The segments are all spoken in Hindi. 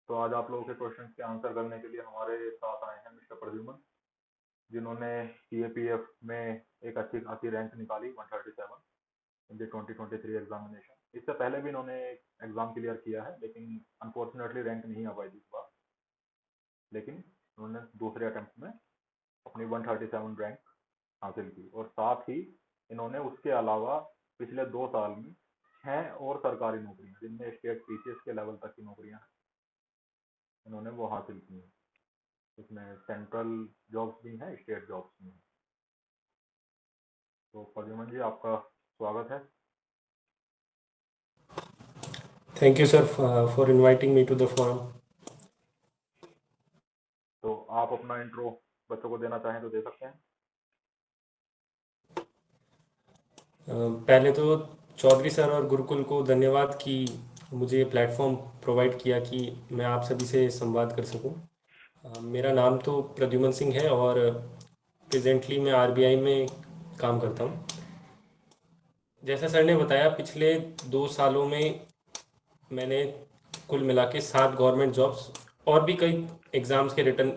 तो आज आप लोगों के क्वेश्चन के आंसर करने के लिए हमारे साथ आए हैं मिस्टर प्रद्युमन, जिन्होंने सीएपीएफ में एक अच्छी खासी रैंक निकाली 137 इन द 2023 एग्जामिनेशन। इससे पहले भी इन्होंने एग्जाम क्लियर किया है, लेकिन अनफॉर्चुनेटली रैंक नहीं आ पाई इस बार। लेकिन उन्होंने दूसरे अटेम्प्ट में अपनी 137 रैंक हासिल की, और साथ ही इन्होंने उसके अलावा पिछले 2 साल में 6 और सरकारी नौकरियां, जिनमें स्टेट पीसीएस के लेवल तक की नौकरियां हैं, इन्होंने वो हासिल की हैं। इसमें सेंट्रल जॉब्स भी हैं, स्टेट जॉब्स भी हैं। तो प्रद्युमन जी, आपका स्वागत है। Thank you, sir, for inviting me to the forum. तो आप अपना इंट्रो बच्चों को देना चाहें तो दे सकते हैं। पहले तो चौधरी सर और गुरुकुल को धन्यवाद कि मुझे ये प्लेटफॉर्म प्रोवाइड किया कि मैं आप सभी से संवाद कर सकूं। मेरा नाम तो प्रद्युमन सिंह है और प्रेजेंटली मैं आरबीआई में काम करता हूं। जैसा सर ने बताया, पिछले 2 सालों में मैंने कुल मिला के 7 गवर्नमेंट जॉब्स और भी कई एग्ज़ाम्स के रिटर्न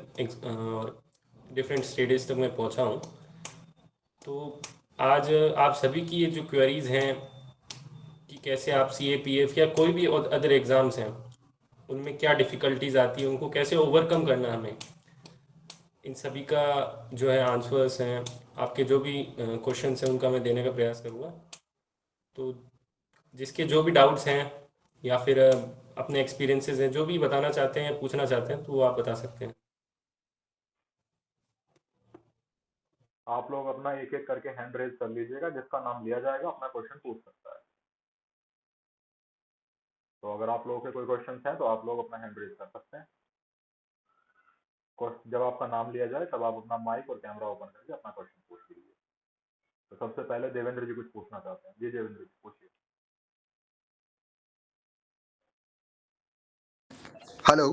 और डिफरेंट स्टेजेस तक मैं पहुंचा हूं। तो आज आप सभी की ये जो क्वेरीज़ हैं कि कैसे आप सीएपीएफ या कोई भी अदर एग्ज़ाम्स हैं उनमें क्या डिफ़िकल्टीज आती है, उनको कैसे ओवरकम करना है हमें, इन सभी का जो है आंसर्स हैं। आपके जो भी क्वेश्चंस हैं उनका मैं देने का प्रयास करूँगा। तो जिसके जो भी डाउट्स हैं या फिर अपने एक्सपीरियंसेस हैं, जो भी बताना चाहते हैं, पूछना चाहते हैं, तो वो आप बता सकते हैं। आप लोग अपना एक एक करके हैंड रेज कर लीजिएगा, जिसका नाम लिया जाएगा अपना क्वेश्चन पूछ सकता है। तो अगर आप लोगों के कोई क्वेश्चन हैं तो आप लोग अपना हैंड रेज कर सकते हैं। जब आपका नाम लिया जाए तब आप अपना माइक और कैमरा ओपन करके अपना क्वेश्चन पूछ लीजिए। तो सबसे पहले देवेंद्र जी कुछ पूछना चाहते हैं। जी देवेंद्र जी, पूछिए। हेलो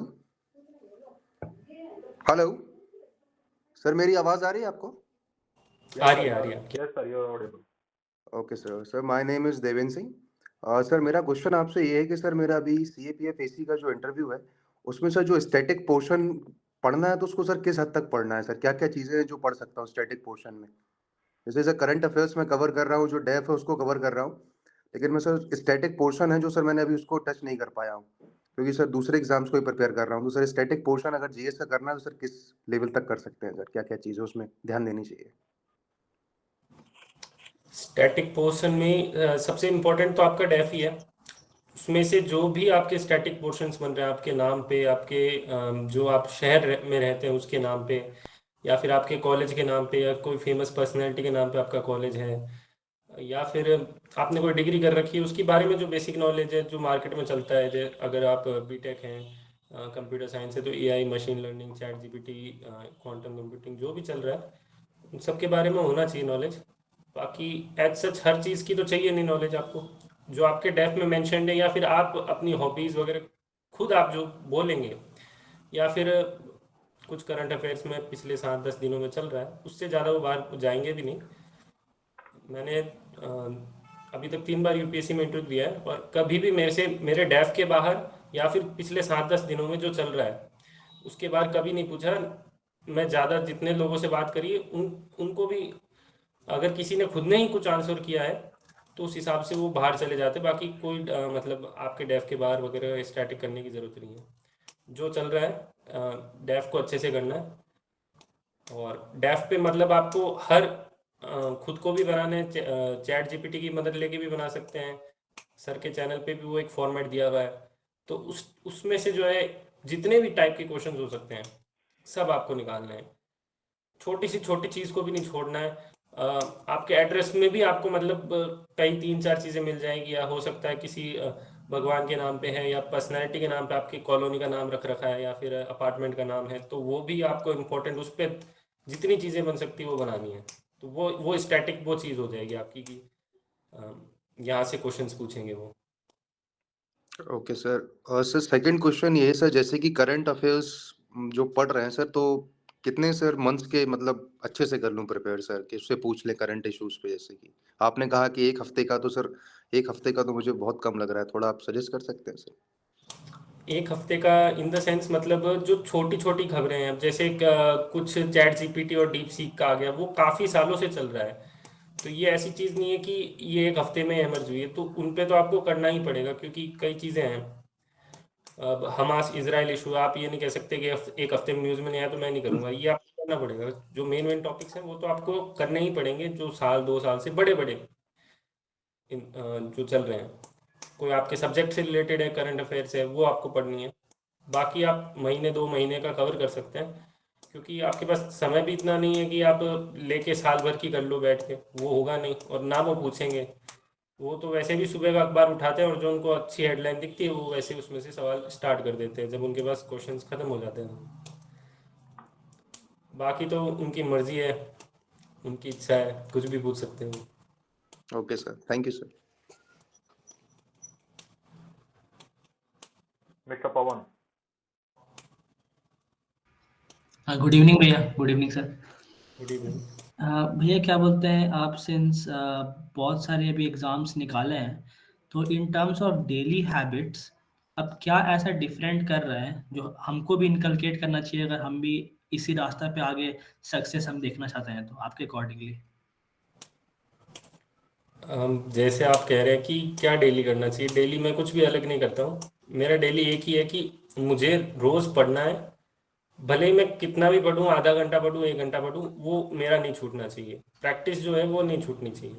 हेलो सर, मेरी आवाज़ आ रही है आपको? आ रही है आपकी। Yes sir, you are audible. Okay sir, my name is Devendra Singh. Sir, मेरा क्वेश्चन आपसे ये है कि सर मेरा अभी सीएपीएफ एसी का जो इंटरव्यू है, उसमें सर जो स्टैटिक पोर्शन पढ़ना है, तो उसको सर किस हद तक पढ़ना है सर? क्या-क्या चीज़ें हैं जो पढ़ सकता हूँ स्टैटिक पोर्शन में? जैसे सर करंट अफेयर्स में कवर कर रहा हूँ, जो डेफ है उसको कवर कर रहा हूँ, लेकिन मैं सर स्टैटिक पोर्शन है जो सर मैंने अभी उसको टच नहीं कर पाया हूँ, क्योंकि सर दूसरे एग्ज़ाम्स को ही प्रिपेयर कर रहा हूँ। तो सर स्टैटिक पोर्शन अगर जीएस का करना है तो सर किस लेवल तक कर सकते हैं सर? क्या-क्या चीज़ें उसमें ध्यान देनी चाहिए? स्टैटिक पोर्शन में सबसे इम्पोर्टेंट तो आपका डेफ ही है। उसमें से जो भी आपके स्टैटिक पोर्शंस बन रहे हैं आपके नाम पे, आपके जो आप शहर में रहते हैं उसके नाम पे, या फिर आपके कॉलेज के नाम पे, या कोई फेमस पर्सनैलिटी के नाम पे आपका कॉलेज है, या फिर आपने कोई डिग्री कर रखी है उसके बारे में जो बेसिक नॉलेज है जो मार्केट में चलता है। अगर आप बीटेक हैं, कंप्यूटर साइंस है, तो AI, machine learning, chat GPT, quantum computing, जो भी चल रहा है उन सब के बारे में होना चाहिए नॉलेज। बाकी एज सच हर चीज़ की तो चाहिए नहीं नॉलेज आपको। जो आपके डेफ में मेंशन्ड है, या फिर आप अपनी हॉबीज़ वगैरह खुद आप जो बोलेंगे, या फिर कुछ करंट अफेयर्स में पिछले 7-10 दिनों में चल रहा है, उससे ज़्यादा वो बाहर जाएंगे भी नहीं। मैंने अभी तक 3 बार यूपीएससी में इंटरव्यू दिया है, और कभी भी मेरे डेफ के बाहर या फिर पिछले 7-10 दिनों में जो चल रहा है उसके बाहर कभी नहीं पूछा। मैं ज़्यादा जितने लोगों से बात करी उनको भी, अगर किसी ने खुद ने ही कुछ आंसर किया है तो उस हिसाब से वो बाहर चले जाते। बाकी कोई मतलब आपके डेफ के बाहर वगैरह स्टैटिक करने की ज़रूरत नहीं है। जो चल रहा है डेफ को अच्छे से करना है। और डेफ पे मतलब आपको हर खुद को भी बनाने, चैट जीपीटी की मदद लेके भी बना सकते हैं। सर के चैनल पे भी वो एक फॉर्मेट दिया हुआ है, तो उसमें से जो है जितने भी टाइप के क्वेश्चंस हो सकते हैं सब आपको निकालना है। छोटी सी छोटी चीज़ को भी नहीं छोड़ना है। आपके एड्रेस में भी आपको मतलब कई 3-4 चीज़ें मिल जाएंगी, या हो सकता है किसी भगवान के नाम पे है, या पर्सनैलिटी के नाम पे आपकी कॉलोनी का नाम रख रखा है, या फिर अपार्टमेंट का नाम है, तो वो भी आपको इम्पोर्टेंट, उस पर जितनी चीज़ें बन सकती है वो बनानी है। तो वो स्टैटिक वो चीज़ हो जाएगी आपकी कि अ, यहाँ से क्वेश्चंस पूछेंगे वो। Okay sir. Sir second question ये है सर, जैसे कि करंट अफेयर्स जो पढ़ रहे हैं सर, तो कितने सर मंथ्स के मतलब अच्छे से कर लूँ प्रिपेयर सर, कि उससे पूछ लें करंट इश्यूज पे? जैसे कि आपने कहा कि 1 हफ्ते का, तो सर 1 हफ्ते का तो मुझे बहुत कम लग रहा है, थोड़ा आप सजेस्ट कर सकते हैं सर? एक हफ्ते का इन द सेंस मतलब जो छोटी छोटी खबरें हैं, अब जैसे कुछ चैट जीपीटी और डीप सीक का आ गया, वो काफ़ी सालों से चल रहा है। तो ये ऐसी चीज़ नहीं है कि ये एक हफ्ते में इमर्ज हुई है, तो उन पे तो आपको करना ही पड़ेगा क्योंकि कई चीज़ें हैं। अब हमास इसराइल इशू, आप ये नहीं कह सकते कि एक हफ्ते में न्यूज़ में नहीं आया तो मैं नहीं करूँगा, ये आपको करना पड़ेगा। जो मेन मेन टॉपिक्स हैं वो तो आपको करने ही पड़ेंगे, जो साल 2 साल से बड़े बड़े जो चल रहे हैं। कोई आपके सब्जेक्ट से रिलेटेड है, करंट अफेयर्स है, वो आपको पढ़नी है। बाकी आप महीने 2 महीने का कवर कर सकते हैं, क्योंकि आपके पास समय भी इतना नहीं है कि आप लेके साल भर की कर लो बैठ के, वो होगा नहीं और ना वो पूछेंगे। वो तो वैसे भी सुबह का अखबार उठाते हैं और जो उनको अच्छी हेडलाइन दिखती है वो वैसे उसमें से सवाल स्टार्ट कर देते हैं जब उनके पास क्वेश्चंस खत्म हो जाते हैं। बाकी तो उनकी मर्जी है, उनकी इच्छा है, कुछ भी पूछ सकते हैं। Okay sir, thank you sir. Mister Pawan. Good evening भैया, good evening sir. Good evening. भैया क्या बोलते हैं आप, सिंस बहुत सारे अभी एग्जाम्स निकाले हैं, तो in terms of daily habits अब क्या ऐसा डिफरेंट कर रहे हैं जो हमको भी इनकलकेट करना चाहिए अगर हम भी इसी रास्ता पे आगे सक्सेस हम देखना चाहते हैं, तो आपके अकॉर्डिंगली? जैसे आप कह रहे हैं कि क्या डेली करना चाहिए, डेली मैं कुछ भी अलग नहीं करता हूँ। मेरा डेली एक ही है कि मुझे रोज़ पढ़ना है, भले ही मैं कितना भी पढूं, आधा घंटा पढूं, 1 घंटा पढूं, वो मेरा नहीं छूटना चाहिए। प्रैक्टिस जो है वो नहीं छूटनी चाहिए।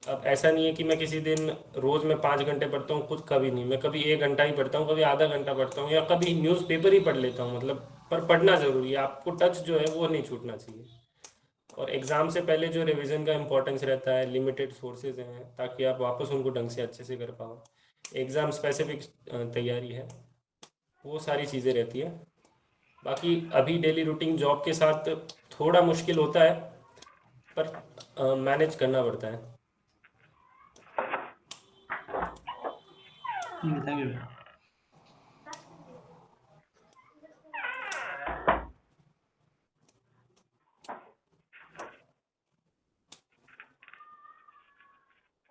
अब ऐसा नहीं है कि मैं किसी दिन रोज मैं 5 घंटे पढ़ता हूँ, कुछ कभी नहीं, मैं कभी 1 घंटा ही पढ़ता हूँ, कभी आधा घंटा पढ़ता हूँ, या कभी न्यूज़पेपर ही पढ़ लेता हूँ, मतलब पर पढ़ना ज़रूरी है, आपको टच जो है वो नहीं छूटना चाहिए। और एग्ज़ाम से पहले जो रिवीजन का इम्पोर्टेंस रहता है, लिमिटेड सोर्सेज हैं ताकि आप वापस उनको ढंग से अच्छे से कर पाओ, एग्ज़ाम स्पेसिफिक तैयारी है, वो सारी चीज़ें रहती है। बाकी अभी डेली रूटीन जॉब के साथ थोड़ा मुश्किल होता है, पर मैनेज करना पड़ता है। ठीक है, थैंक यू भैया।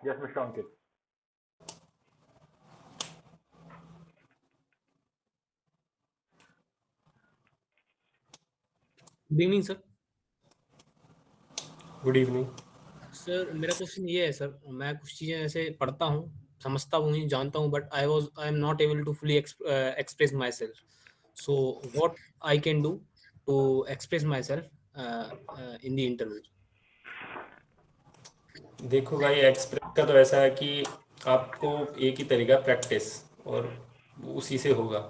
Yes mister Ankit. Good evening sir. Good evening. Sir मेरा क्वेश्चन ये है सर, मैं कुछ चीज़ें ऐसे पढ़ता हूँ, समझता हूँ, जानता हूँ, but I am not able to fully express myself. So what I can do to express myself in the interview? देखो भाई, एक्सप्रेस का तो ऐसा है कि आपको एक ही तरीका, प्रैक्टिस, और उसी से होगा।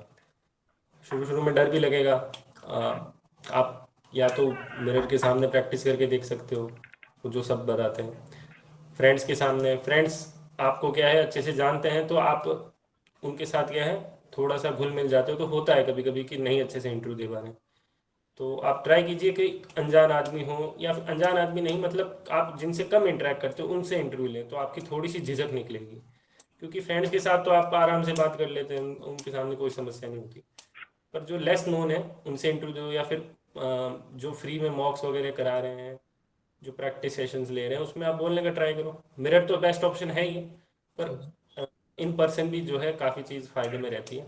शुरू शुरू में डर भी लगेगा। आप या तो मिरर के सामने प्रैक्टिस करके देख सकते हो, वो जो सब बताते हैं। फ्रेंड्स के सामने, फ्रेंड्स आपको क्या है अच्छे से जानते हैं, तो आप उनके साथ क्या है थोड़ा सा घुल मिल जाते हो, तो होता है कभी कभी कि नहीं अच्छे से इंटरव्यू दे पा रहे हैं। तो आप ट्राई कीजिए कि अनजान आदमी हो, या फिर अनजान आदमी नहीं, मतलब आप जिनसे कम इंटरेक्ट करते हो उनसे इंटरव्यू लें, तो आपकी थोड़ी सी झिझक निकलेगी। क्योंकि फ्रेंड्स के साथ तो आप आराम से बात कर लेते हैं, उनके सामने कोई समस्या नहीं होती। पर जो लेस नोन है उनसे इंटरव्यू दो, या फिर जो फ्री में मॉक्स वगैरह करा रहे हैं, जो प्रैक्टिस सेशंस ले रहे हैं, उसमें आप बोलने का ट्राई करो। मिरर तो बेस्ट ऑप्शन है ही, पर इन पर्सन भी जो है काफ़ी चीज़ फ़ायदे में रहती है,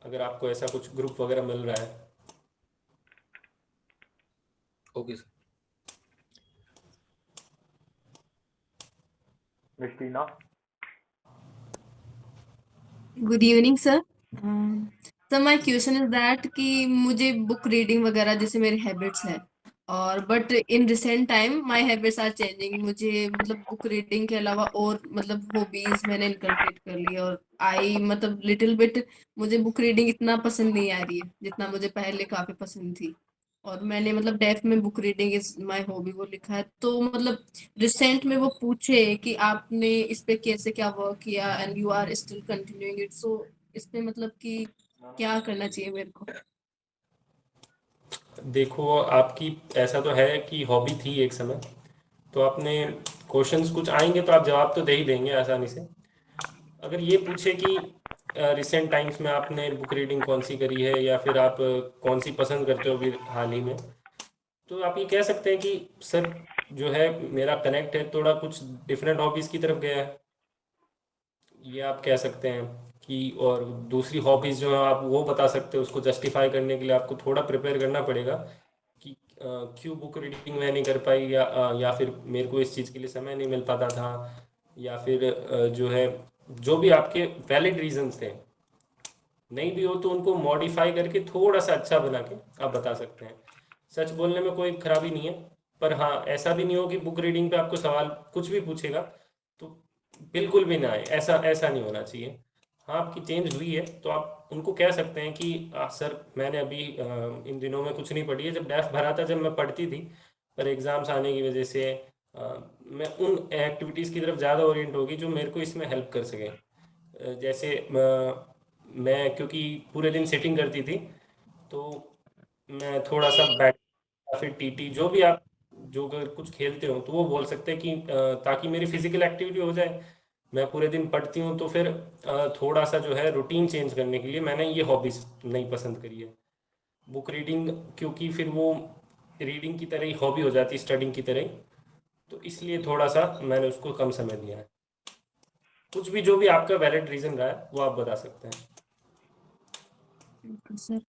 अगर आपको ऐसा कुछ ग्रुप वगैरह मिल रहा है। Okay sir. Miss Tina. Good evening sir. Sir my question is that कि मुझे बुक रीडिंग वगैरह जैसे मेरे हैबिट्स है, और but in recent time my habits are changing. मुझे मतलब बुक रीडिंग के अलावा और मतलब हॉबीज मैंने इनकलकेट कर ली, और आई मतलब लिटिल बिट मुझे बुक रीडिंग इतना पसंद नहीं आ रही है जितना मुझे पहले काफी पसंद थी। और मैंने मतलब डेफ में book reading is my hobby वो लिखा है, तो मतलब रिसेंट में वो पूछे कि आपने इस पे कैसे क्या वर्क किया and you are still continuing it, so इस पे मतलब कि क्या करना चाहिए मेरे को? देखो, आपकी ऐसा तो है कि हॉबी थी एक समय, तो आपने क्वेश्चंस कुछ आएंगे तो आप जवाब तो दे ही देंगे आसानी से। अगर ये पूछे कि रिसेंट टाइम्स में आपने बुक रीडिंग कौन सी करी है, या फिर आप कौन सी पसंद करते हो अभी हाल ही में, तो आप ये कह सकते हैं कि सर जो है मेरा कनेक्ट है थोड़ा कुछ डिफरेंट हॉबीज़ की तरफ गया है, ये आप कह सकते हैं। कि, और दूसरी हॉबीज़ जो है आप वो बता सकते हो। उसको जस्टिफाई करने के लिए आपको थोड़ा प्रिपेयर करना पड़ेगा कि क्यों बुक रीडिंग मैं नहीं कर पाई, या फिर मेरे को इस चीज़ के लिए समय नहीं मिल पाता था, या फिर जो है जो भी आपके वैलिड रीजंस थे, नहीं भी हो तो उनको मॉडिफाई करके थोड़ा सा अच्छा बना के आप बता सकते हैं। सच बोलने में कोई खराबी नहीं है, पर हाँ ऐसा भी नहीं हो कि बुक रीडिंग पे आपको सवाल कुछ भी पूछेगा तो बिल्कुल भी ना आए, ऐसा ऐसा नहीं होना चाहिए। हाँ आपकी चेंज हुई है तो आप उनको कह सकते हैं कि सर मैंने अभी इन दिनों में कुछ नहीं पढ़ी है, जब डेफ भरा था जब मैं पढ़ती थी, पर एग्ज़ाम्स आने की वजह से मैं उन एक्टिविटीज़ की तरफ ज़्यादा ओरिएंट होगी जो मेरे को इसमें हेल्प कर सके। जैसे मैं क्योंकि पूरे दिन सिटिंग करती थी, तो मैं थोड़ा सा बैट या फिर टीटी जो भी आप जो अगर कुछ खेलते हो तो वो बोल सकते हैं कि ताकि मेरी फिजिकल एक्टिविटी हो जाए। मैं पूरे दिन पढ़ती हूँ तो फिर थोड़ा सा जो है रूटीन चेंज करने के लिए मैंने ये हॉबीज़ नहीं पसंद करी है बुक रीडिंग, क्योंकि फिर वो रीडिंग की तरह ही हॉबी हो जाती है, स्टडिंग की तरह ही। तो इसलिए थोड़ा सा मैंने उसको कम समय दिया है। कुछ भी जो भी आपका वैलिड रीज़न रहा है वो आप बता सकते हैं। Sir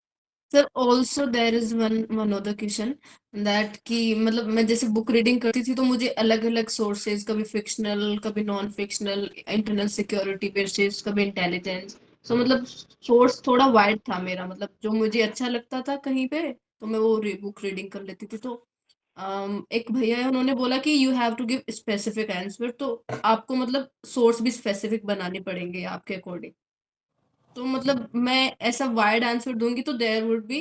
sir also there is one other question that कि मतलब मैं जैसे बुक रीडिंग करती थी तो मुझे अलग अलग सोर्सेज, कभी फिक्शनल कभी non fictional, internal security basis, कभी इंटेलिजेंस, सो मतलब सोर्स थोड़ा वाइड था मेरा, मतलब जो मुझे अच्छा लगता था कहीं पे तो मैं वो बुक रीडिंग कर लेती थी। तो एक भैया है उन्होंने बोला कि you have to give specific answer, तो आपको मतलब सोर्स भी स्पेसिफिक बनाने पड़ेंगे आपके अकॉर्डिंग। तो मतलब मैं ऐसा वाइड आंसर दूंगी तो there would be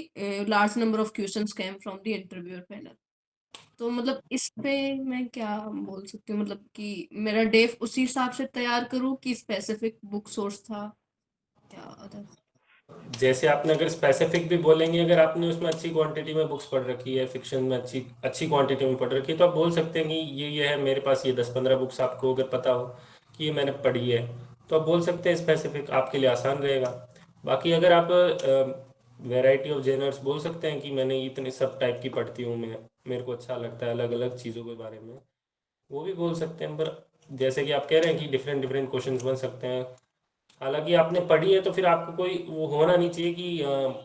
large number of questions came from the interviewer panel. तो मतलब इस पे मैं क्या बोल सकती हूँ, मतलब कि मेरा डेफ उसी हिसाब से तैयार करूँ कि स्पेसिफिक बुक सोर्स था या अदर। जैसे आपने अगर स्पेसिफिक भी बोलेंगे, अगर आपने उसमें अच्छी क्वांटिटी में बुक्स पढ़ रखी है, फिक्शन में अच्छी अच्छी क्वांटिटी में पढ़ रखी है, तो आप बोल सकते हैं कि ये है मेरे पास, ये 10-15 बुक्स आपको अगर पता हो कि ये मैंने पढ़ी है, तो आप बोल सकते हैं स्पेसिफिक, आपके लिए आसान रहेगा। बाकी अगर आप वैरायटी ऑफ जेनर्स बोल सकते हैं कि मैंने इतने सब टाइप की पढ़ती हूँ, मैं मेरे को अच्छा लगता है अलग अलग चीज़ों के बारे में, वो भी बोल सकते हैं। पर जैसे कि आप कह रहे हैं कि डिफरेंट डिफरेंट क्वेश्चंस बन सकते हैं, हालांकि आपने पढ़ी है तो फिर आपको कोई वो होना नहीं चाहिए कि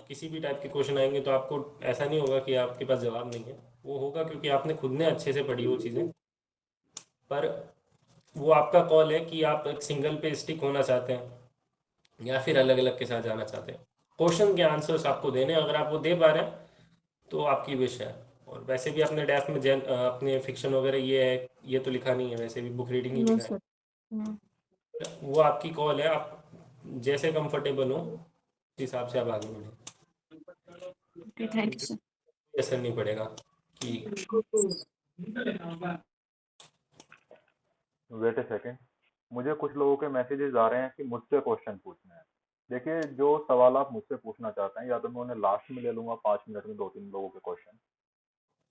किसी भी टाइप के क्वेश्चन आएंगे तो आपको ऐसा नहीं होगा कि आपके पास जवाब नहीं है। वो होगा क्योंकि आपने खुद ने अच्छे से पढ़ी वो चीज़ें। पर वो आपका कॉल है कि आप एक सिंगल पे स्टिक होना चाहते हैं या फिर अलग अलग के साथ जाना चाहते हैं। क्वेश्चन के आंसर्स आपको देने हैं, अगर आप वो दे पा रहे हैं तो आपकी विश है। और वैसे भी अपने डेफ में अपने फिक्शन वगैरह ये है, ये तो लिखा नहीं है, वैसे भी बुक रीडिंग ही नो लिखा सर। है। वो आपकी कॉल है, आप जैसे कंफर्टेबल हो उस हिसाब से आप आगे बढ़े। Okay, thank you sir. असर नहीं पड़ेगा कि वेट ए सेकेंड, मुझे कुछ लोगों के मैसेजेस आ रहे हैं कि मुझसे क्वेश्चन पूछने हैं। देखिए, जो सवाल आप मुझसे पूछना चाहते हैं या तो मैं उन्हें लास्ट में ले लूंगा 5 मिनट में 2-3 लोगों के क्वेश्चन,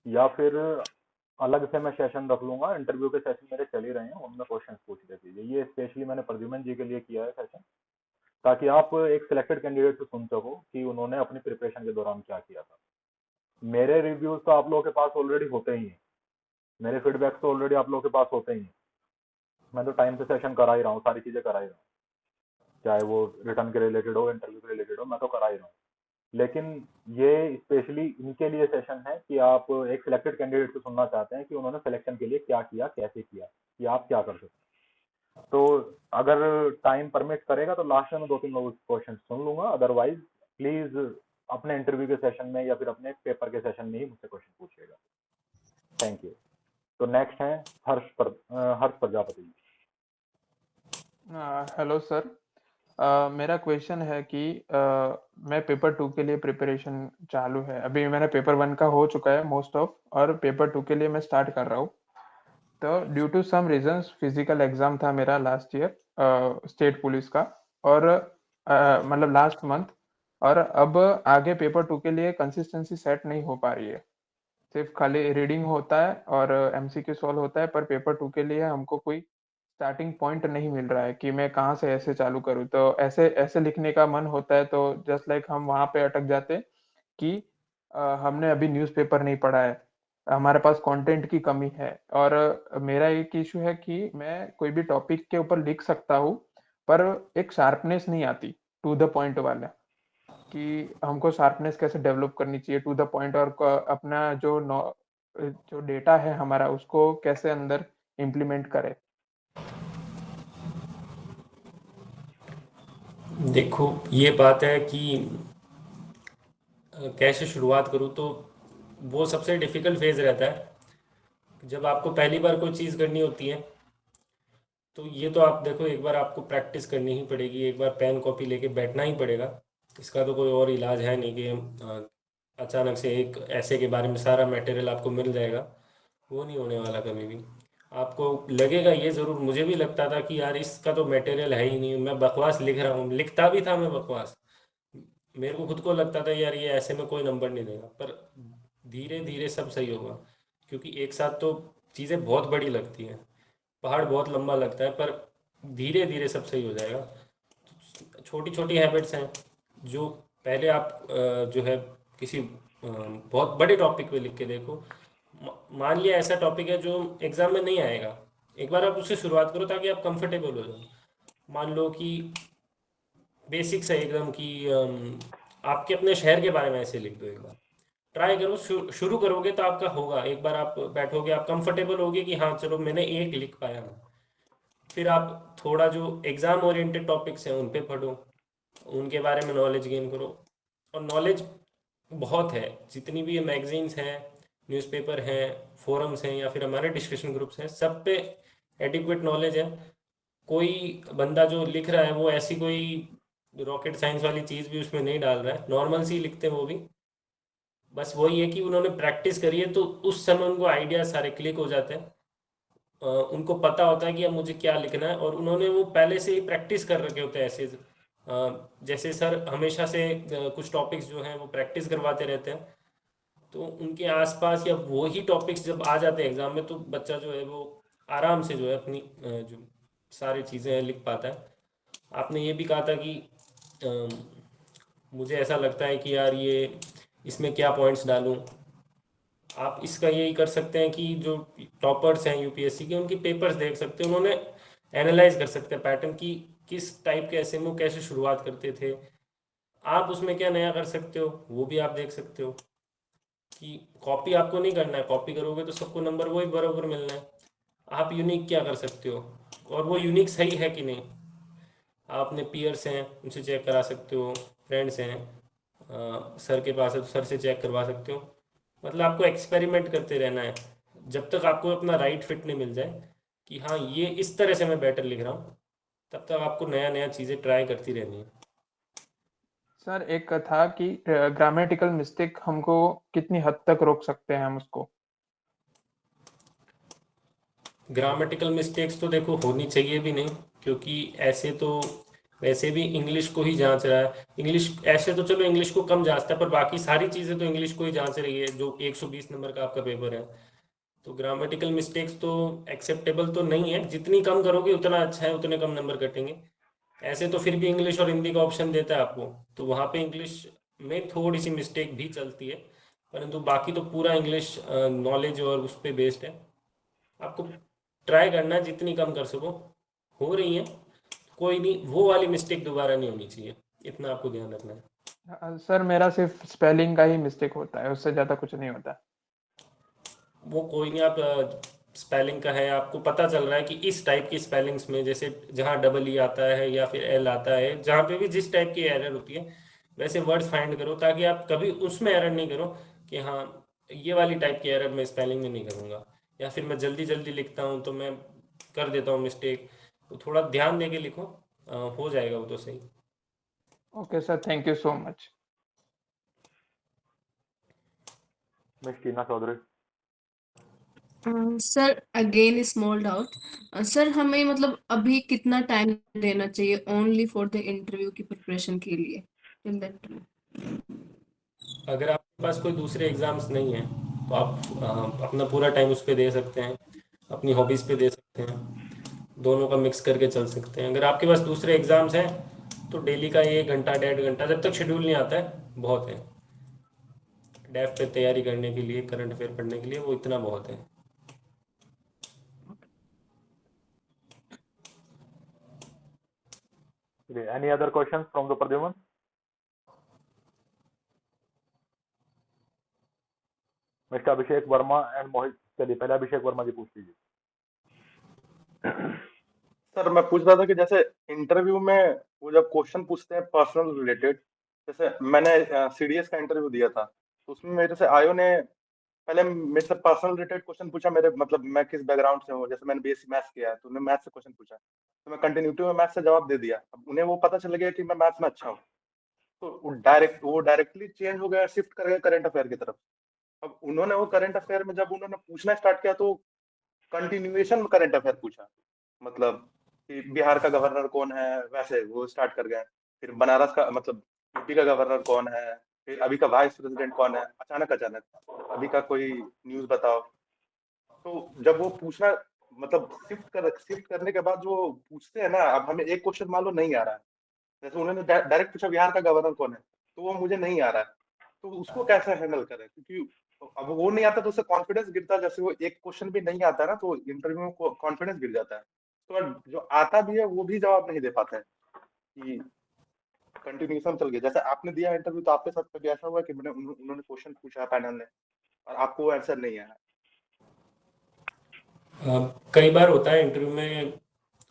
या फिर अलग से मैं सेशन रख लूंगा। इंटरव्यू के सेशन मेरे चल ही रहे हैं, उनमें क्वेश्चन पूछ लीजिए। ये स्पेशली मैंने प्रद्युमन जी के लिए किया है सेशन, ताकि आप एक सिलेक्टेड कैंडिडेट से सुन सको कि उन्होंने अपनी प्रिपरेशन के दौरान क्या किया था। मेरे रिव्यूज तो आप लोगों के पास ऑलरेडी होते ही हैं, मेरे फीडबैक तो ऑलरेडी आप लोगों के पास होते ही हैं। मैं तो टाइम से सेशन करा ही रहा हूँ, सारी चीजें करा ही रहा हूँ, चाहे वो रिटर्न के रिलेटेड हो, इंटरव्यू के रिलेटेड हो, मैं तो करा ही रहा हूँ। लेकिन ये स्पेशली इनके लिए सेशन है कि आप एक सिलेक्टेड कैंडिडेट से सुनना चाहते हैं कि उन्होंने सिलेक्शन के लिए क्या किया, कैसे किया, कि आप क्या कर सकते हैं। तो अगर टाइम परमिट करेगा तो लास्ट में 2-3 लोगों के क्वेश्चन सुन लूंगा, अदरवाइज प्लीज अपने इंटरव्यू के सेशन में या फिर अपने पेपर के सेशन में ही मुझसे क्वेश्चन पूछिएगा। Thank you. तो नेक्स्ट है हर्ष प्रजापति। हेलो सर, मेरा क्वेश्चन है कि मैं पेपर 2 के लिए प्रिपरेशन चालू है। अभी मैंने पेपर 1 का हो चुका है मोस्ट ऑफ, और पेपर 2 के लिए मैं स्टार्ट कर रहा हूँ। तो due to some reasons physical exam था मेरा लास्ट ईयर स्टेट पुलिस का, और मतलब लास्ट मंथ, और अब आगे पेपर 2 के लिए कंसिस्टेंसी सेट नहीं हो पा रही है। सिर्फ खाली रीडिंग होता है और एमसीक्यू सॉल्व होता है, पर पेपर 2 के लिए हमको कोई स्टार्टिंग पॉइंट नहीं मिल रहा है कि मैं कहाँ से ऐसे चालू करूँ। तो ऐसे ऐसे लिखने का मन होता है, तो जस्ट लाइक हम वहाँ पे अटक जाते कि हमने अभी न्यूज़पेपर नहीं पढ़ा है, हमारे पास कंटेंट की कमी है। और मेरा एक इशू है कि मैं कोई भी टॉपिक के ऊपर लिख सकता हूँ, पर एक शार्पनेस नहीं आती टू द पॉइंट वाला, कि हमको शार्पनेस कैसे डेवलप करनी चाहिए टू द पॉइंट, और अपना जो डेटा है हमारा उसको कैसे अंदर इम्प्लीमेंट करें। देखो ये बात है कि कैसे शुरुआत करूँ, तो वो सबसे डिफिकल्ट फेज रहता है जब आपको पहली बार कोई चीज़ करनी होती है। तो ये तो आप देखो, एक बार आपको प्रैक्टिस करनी ही पड़ेगी, एक बार पेन कॉपी लेके बैठना ही पड़ेगा। इसका तो कोई और इलाज है नहीं कि अचानक से एक ऐसे के बारे में सारा मटेरियल आपको मिल जाएगा, वो नहीं होने वाला कभी भी। आपको लगेगा, ये ज़रूर मुझे भी लगता था कि यार इसका तो मटेरियल है ही नहीं, मैं बकवास लिख रहा हूँ, लिखता भी था मैं बकवास। मेरे को खुद को लगता था यार ये ऐसे में कोई नंबर नहीं देगा, पर धीरे धीरे सब सही होगा। क्योंकि एक साथ तो चीज़ें बहुत बड़ी लगती हैं, पहाड़ बहुत लंबा लगता है, पर धीरे धीरे सब सही हो जाएगा। छोटी छोटी हैबिट्स हैं जो पहले आप जो है किसी बहुत बड़े टॉपिक पे लिख के देखो। मान लिया ऐसा टॉपिक है जो एग्ज़ाम में नहीं आएगा, एक बार आप उससे शुरुआत करो ताकि आप कंफर्टेबल हो जाओ। मान लो कि बेसिक्स है एकदम कि आपके अपने शहर के बारे में ऐसे लिख दो, एक बार ट्राई करो। शुरू करोगे तो आपका होगा, एक बार आप बैठोगे, आप कंफर्टेबल होगे कि हाँ चलो मैंने एक लिख पाया हूँ। फिर आप थोड़ा जो एग्ज़ाम ओरिएंटेड टॉपिक्स हैं उन पे पढ़ो, उनके बारे में नॉलेज गेन करो। और नॉलेज बहुत है, जितनी भी मैगजीन्स हैं, न्यूज़पेपर हैं, फोरम्स हैं, या फिर हमारे डिस्कशन ग्रुप्स हैं, सब पे एडिक्वेट नॉलेज है। कोई बंदा जो लिख रहा है वो ऐसी कोई रॉकेट साइंस वाली चीज़ भी उसमें नहीं डाल रहा है, नॉर्मल सी लिखते हैं वो भी। बस वही है कि उन्होंने प्रैक्टिस करी है, तो उस समय उनको आइडिया सारे क्लिक हो जाते हैं। उनको पता होता है कि अब मुझे क्या लिखना है, और उन्होंने वो पहले से ही प्रैक्टिस कर रखे होते हैं ऐसे। जैसे सर हमेशा से कुछ टॉपिक्स जो हैं वो प्रैक्टिस करवाते रहते हैं, तो उनके आसपास या वो ही टॉपिक्स जब आ जाते हैं एग्जाम में, तो बच्चा जो है वो आराम से जो है अपनी जो सारी चीज़ें लिख पाता है। आपने ये भी कहा था कि मुझे ऐसा लगता है कि यार ये इसमें क्या पॉइंट्स डालूं। आप इसका यही कर सकते हैं कि जो टॉपर्स हैं यूपीएससी के, उनके पेपर्स देख सकते हैं, उन्होंने एनालाइज कर सकते हैं पैटर्न की, किस टाइप के एसएमओ कैसे शुरुआत करते थे, आप उसमें क्या नया कर सकते हो वो भी आप देख सकते हो। कि कॉपी आपको नहीं करना है, कॉपी करोगे तो सबको नंबर वही बराबर मिलना है। आप यूनिक क्या कर सकते हो, और वो यूनिक सही है कि नहीं, आप अपने पीयर्स हैं उनसे चेक करा सकते हो, फ्रेंड्स हैं, सर के पास है तो सर से चेक करवा सकते हो। मतलब आपको एक्सपेरिमेंट करते रहना है जब तक आपको अपना राइट फिट नहीं मिल जाए कि हाँ ये इस तरह से मैं बेटर लिख रहा हूँ, तब तक आपको नया नया चीज़ें ट्राई करती रहनी है। सर एक था कि ग्रामेटिकल मिस्टेक हमको कितनी हद तक रोक सकते हैं हम उसको? ग्रामेटिकल मिस्टेक्स तो देखो होनी चाहिए भी नहीं, क्योंकि ऐसे तो वैसे भी इंग्लिश को ही जांच रहा है। इंग्लिश ऐसे तो चलो इंग्लिश को कम जांचता है, पर बाकी सारी चीज़ें तो इंग्लिश को ही जांच रही है, जो 120 नंबर का आपका पेपर है। तो ग्रामेटिकल मिस्टेक्स तो एक्सेप्टेबल तो नहीं है, जितनी कम करोगे उतना अच्छा है, उतने कम नंबर कटेंगे। ऐसे तो फिर भी इंग्लिश और हिंदी का ऑप्शन देता है आपको, तो वहाँ पे इंग्लिश में थोड़ी सी मिस्टेक भी चलती है, परंतु बाकी तो पूरा इंग्लिश नॉलेज और उस पर बेस्ड है। आपको ट्राई करना है जितनी कम कर सको, हो रही है कोई नहीं, वो वाली मिस्टेक दोबारा नहीं होनी चाहिए, इतना आपको ध्यान रखना है। सर मेरा सिर्फ स्पेलिंग का ही मिस्टेक होता है, उससे ज़्यादा कुछ नहीं होता। वो कोई नहीं, आप स्पेलिंग का है, आपको पता चल रहा है कि इस टाइप की स्पेलिंग्स में, जैसे जहाँ डबल ई आता है या फिर एल आता है, जहाँ पे भी जिस टाइप की एरर होती है वैसे वर्ड्स फाइंड करो, ताकि आप कभी उसमें एरर नहीं करो कि हाँ ये वाली टाइप की एरर मैं स्पेलिंग में नहीं करूँगा, या फिर मैं जल्दी जल्दी लिखता हूँ तो मैं कर देता हूँ मिस्टेक। तो थोड़ा ध्यान दे के लिखो, हो जाएगा वो तो सही। Okay sir, thank you so much. Miss Tina Choudhary. Sir again small doubt, sir हमें मतलब अभी कितना टाइम देना चाहिए ओनली फॉर द इंटरव्यू की प्रिपरेशन के लिए टिल दैट टाइम? अगर आपके पास कोई दूसरे एग्ज़ाम्स नहीं हैं तो आप अपना पूरा टाइम उस पर दे सकते हैं, अपनी हॉबीज़ पे दे सकते हैं, दोनों का मिक्स करके चल सकते हैं। अगर आपके पास दूसरे एग्ज़ाम्स हैं तो डेली का 1 घंटा 1.5 घंटा, जब तक शेड्यूल नहीं आता है, बहुत है। डेफ पे तैयारी करने के लिए, करंट अफेयर पढ़ने के लिए वो इतना बहुत है। Okay, any other questions from the Pradyuman? Mr. Abhishek Verma and Mohit, चलिए पहले अभिषेक वर्मा जी पूछ लीजिए। सर मैं पूछ रहा था कि जैसे इंटरव्यू में वो जब क्वेश्चन पूछते हैं पर्सनल रिलेटेड, जैसे मैंने सीडीएस का इंटरव्यू दिया था, तो उसमें मेरे से आयो ने पहले मेरे से पर्सनल रिलेटेड क्वेश्चन पूछा, मेरे मतलब मैं किस बैकग्राउंड से हूँ, जैसे मैंने बीएससी मैथ्स किया है तो उन्होंने मैथ्स से क्वेश्चन पूछा, तो मैं कंटिन्यूटी में मैथ्स से जवाब दे दिया। अब उन्हें वो पता चल गया कि मैं मैथ्स में अच्छा हूँ, तो वो डायरेक्टली चेंज हो गया, शिफ्ट कर गया करंट अफेयर की तरफ। अब उन्होंने वो करंट अफेयर में जब उन्होंने पूछना स्टार्ट किया तो कंटिन्यूएशन में करंट अफेयर पूछा, मतलब कि बिहार का गवर्नर कौन है, वैसे वो स्टार्ट कर गए। फिर बनारस का मतलब यूपी का गवर्नर कौन है, फिर अभी का वाइस प्रेसिडेंट कौन है, अचानक अभी का कोई न्यूज बताओ। तो जब वो पूछना मतलब शिफ्ट करने के बाद जो पूछते हैं ना, अब हमें एक क्वेश्चन मान लो नहीं आ रहा है, जैसे उन्होंने डायरेक्ट पूछा बिहार का गवर्नर कौन है, तो वो मुझे नहीं आ रहा है, तो उसको कैसे हैंडल करें, क्योंकि अब वो नहीं आता तो उससे कॉन्फिडेंस गिरता है। जैसे वो एक क्वेश्चन भी नहीं आता ना तो इंटरव्यू में कॉन्फिडेंस गिर जाता है, तो जो आता भी है वो भी जवाब नहीं दे पाते हैं कि कंटिन्यूएशन चल गया। जैसे आपने दिया इंटरव्यू, तो आपके साथ कभी ऐसा हुआ कि उन्होंने क्वेश्चन पूछा पैनल ने और आपको वो आंसर नहीं आया? कई बार होता है इंटरव्यू में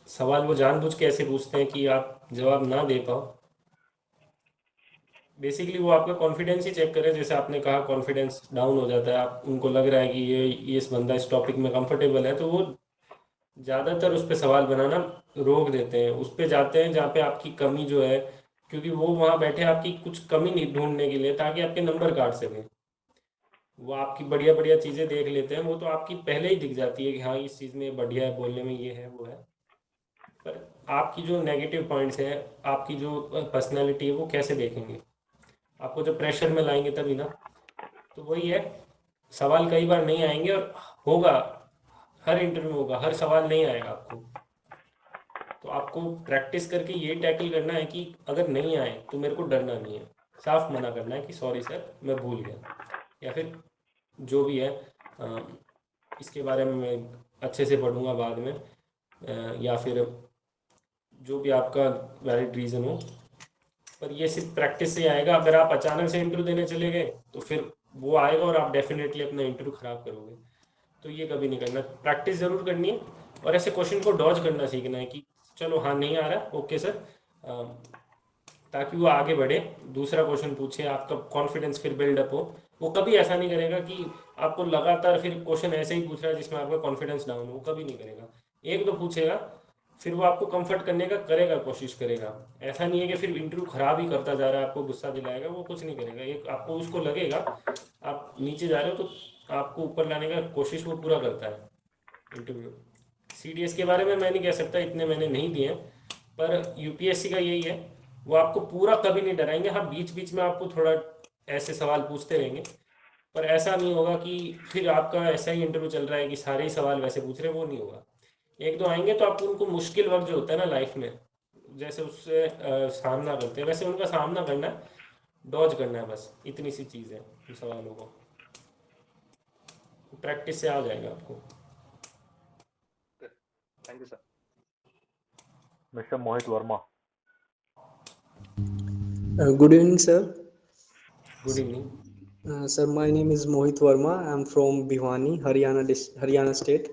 सवाल वो जानबूझ के ऐसे पूछते हैं कि आप जवाब ना दे पाओ। बेसिकली वो आपका कॉन्फिडेंस ही चेक करें, जैसे आपने कहा कॉन्फिडेंस डाउन हो जाता है, आप उनको लग रहा है कि ये इस बंदा इस टॉपिक में कंफर्टेबल है, तो वो ज़्यादातर उस पर सवाल बनाना रोक देते हैं, उस पर जाते हैं जहाँ पे आपकी कमी जो है, क्योंकि वो वहाँ बैठे आपकी कुछ कमी नहीं ढूंढने के लिए ताकि आपके नंबर काट सकें। वो आपकी बढ़िया बढ़िया चीज़ें देख लेते हैं, वो तो आपकी पहले ही दिख जाती है कि हाँ इस चीज़ में बढ़िया है, बोलने में ये है वो है, पर आपकी जो नेगेटिव पॉइंट्स हैं, आपकी जो पर्सनैलिटी है, वो कैसे देखेंगे? आपको जो प्रेशर में लाएंगे तभी ना। तो वही है, सवाल कई बार नहीं आएंगे और होगा, हर इंटरव्यू होगा, हर सवाल नहीं आएगा आपको, तो आपको प्रैक्टिस करके ये टैकल करना है कि अगर नहीं आए तो मेरे को डरना नहीं है, साफ मना करना है कि सॉरी सर मैं भूल गया, या फिर जो भी है इसके बारे में मैं अच्छे से पढ़ूंगा बाद में, या फिर जो भी आपका वैलिड रीज़न हो, पर ये सिर्फ प्रैक्टिस से आएगा। अगर आप अचानक से इंटरव्यू देने चले गए तो फिर वो आएगा और आप डेफिनेटली अपना इंटरव्यू ख़राब करोगे, तो ये कभी नहीं करना। प्रैक्टिस ज़रूर करनी है और ऐसे क्वेश्चन को डॉज करना सीखना है कि चलो हाँ नहीं आ रहा, ओके सर, ताकि वो आगे बढ़े, दूसरा क्वेश्चन पूछे, आपका कॉन्फिडेंस फिर बिल्डअप हो। वो कभी ऐसा नहीं करेगा कि आपको लगातार फिर क्वेश्चन ऐसे ही पूछ रहा है जिसमें आपका कॉन्फिडेंस डाउन हो, वो कभी नहीं करेगा। एक दो पूछेगा, फिर वो आपको कंफर्ट करने का करेगा, कोशिश करेगा। ऐसा नहीं है कि फिर इंटरव्यू खराब ही करता जा रहा है, आपको गुस्सा दिलाएगा, वो कुछ नहीं करेगा। एक आपको उसको लगेगा आप नीचे जा रहे हो तो आपको ऊपर लाने का कोशिश वो पूरा करता है इंटरव्यू। सीडीएस के बारे में मैं नहीं कह सकता, इतने मैंने नहीं दिए, पर यूपीएससी का यही है, वो आपको पूरा कभी नहीं डराएंगे। हाँ बीच बीच में आपको थोड़ा ऐसे सवाल पूछते रहेंगे, पर ऐसा नहीं होगा कि फिर आपका ऐसा ही इंटरव्यू चल रहा है कि सारे ही सवाल वैसे पूछ रहे हैं, वो नहीं होगा। एक दो आएंगे तो आपको उनको मुश्किल वक्त जो होता है ना लाइफ में, जैसे उससे सामना करते हैं वैसे उनका सामना करना है, डॉज करना है, बस इतनी सी चीज़ है उन सवालों को। प्रैक्टिस से आ जाएगा आपको। Thank you sir. Mister Mohit Verma. Good evening, sir. Good evening. Sir, my name is Mohit Verma. I'm from Bhiwani, Haryana state.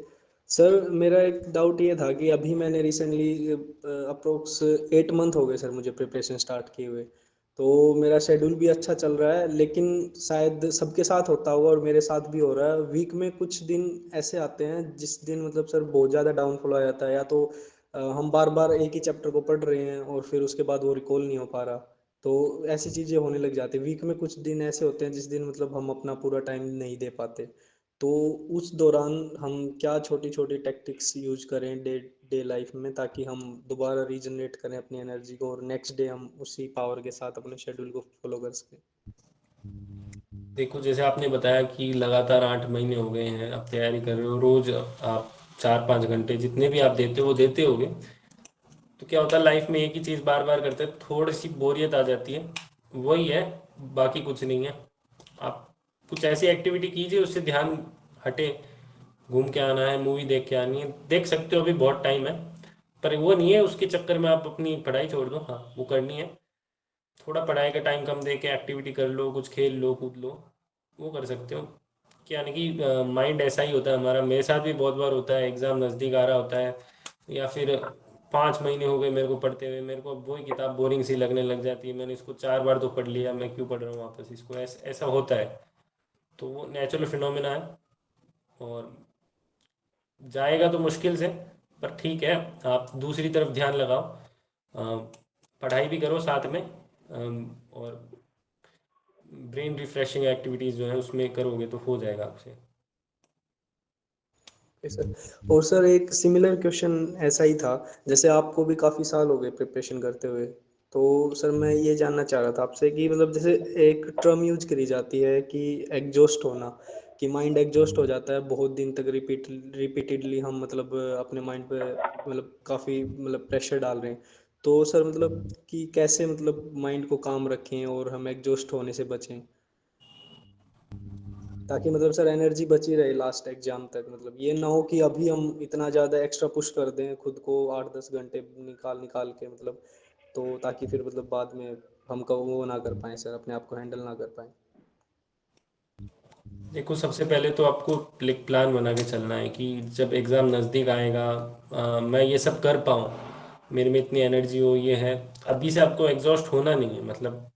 Sir मेरा एक डाउट ये था कि अभी मैंने रिसेंटली अप्रोक्स 8 मंथ हो गए सर मुझे प्रिपरेशन स्टार्ट किए हुए, तो मेरा शेड्यूल भी अच्छा चल रहा है, लेकिन शायद सबके साथ होता होगा और मेरे साथ भी हो रहा है। वीक में कुछ दिन ऐसे आते हैं जिस दिन मतलब सर बहुत ज़्यादा डाउनफॉल आ जाता है, या तो हम बार बार एक ही चैप्टर को पढ़ रहे हैं और फिर उसके बाद वो रिकॉल नहीं हो पा रहा, तो ऐसी चीज़ें होने लग जाती है। वीक में कुछ दिन ऐसे होते हैं जिस दिन मतलब हम अपना पूरा टाइम नहीं दे पाते, तो उस दौरान हम क्या छोटी छोटी टैक्टिक्स यूज करें डे लाइफ में, ताकि हम दोबारा रीजनरेट करें अपनी एनर्जी को और नेक्स्ट डे हम उसी पावर के साथ अपने शेड्यूल को फॉलो कर सकें। देखो जैसे आपने बताया कि लगातार 8 महीने हो गए हैं आप तैयारी कर रहे हो, रोज आप 4-5 घंटे जितने भी आप देते हो वो देते होगे, तो क्या होता है लाइफ में एक ही चीज़ बार बार करते हैं, थोड़ी सी बोरियत आ जाती है, वही है, बाकी कुछ नहीं है। आप कुछ ऐसी एक्टिविटी कीजिए उससे ध्यान हटे, घूम के आना है, मूवी देख के आनी है, देख सकते हो, अभी बहुत टाइम है, पर वो नहीं है उसके चक्कर में आप अपनी पढ़ाई छोड़ दो, हाँ वो करनी है, थोड़ा पढ़ाई का टाइम कम दे के एक्टिविटी कर लो, कुछ खेल लो कूद लो, वो कर सकते हो। क्या यानी कि माइंड ऐसा ही होता है हमारा, मेरे साथ भी बहुत बार होता है, एग्ज़ाम नज़दीक आ रहा होता है या फिर 5 महीने हो गए मेरे को पढ़ते हुए, मेरे को अब वही किताब बोरिंग सी लगने लग जाती है, मैंने इसको 4 बार तो पढ़ लिया, मैं क्यों पढ़ रहा हूँ वापस इसको, ऐसा होता है। तो वो नेचुरल फिनोमेना है और जाएगा तो मुश्किल से, पर ठीक है, आप दूसरी तरफ ध्यान लगाओ, पढ़ाई भी करो साथ में, और ब्रेन रिफ्रेशिंग एक्टिविटीज़ जो है उसमें करोगे तो हो जाएगा आपसे। सर, और सर एक सिमिलर क्वेश्चन ऐसा ही था, जैसे आपको भी काफ़ी साल हो गए प्रिपरेशन करते हुए, तो सर मैं ये जानना चाह रहा था आपसे कि मतलब जैसे एक टर्म यूज करी जाती है कि एग्जॉस्ट होना, कि माइंड एग्जॉस्ट हो जाता है बहुत दिन तक रिपीटेडली हम मतलब अपने माइंड पे मतलब काफ़ी मतलब प्रेशर डाल रहे हैं, तो सर मतलब कि कैसे मतलब माइंड को काम रखें और हम एग्जॉस्ट होने से बचें, ताकि मतलब सर एनर्जी बची रहे लास्ट एग्जाम तक, मतलब ये ना हो कि अभी हम इतना ज़्यादा एक्स्ट्रा पुश कर दें खुद को 8-10 घंटे निकाल निकाल के, मतलब तो ताकि फिर मतलब बाद में हम वो ना कर पाएँ सर, अपने आप को हैंडल ना कर पाएँ। देखो सबसे पहले तो आपको एक प्लान बना के चलना है कि जब एग्ज़ाम नज़दीक आएगा, मैं ये सब कर पाऊँ, मेरे में इतनी एनर्जी हो, ये है, अभी से आपको एग्जॉस्ट होना नहीं है, मतलब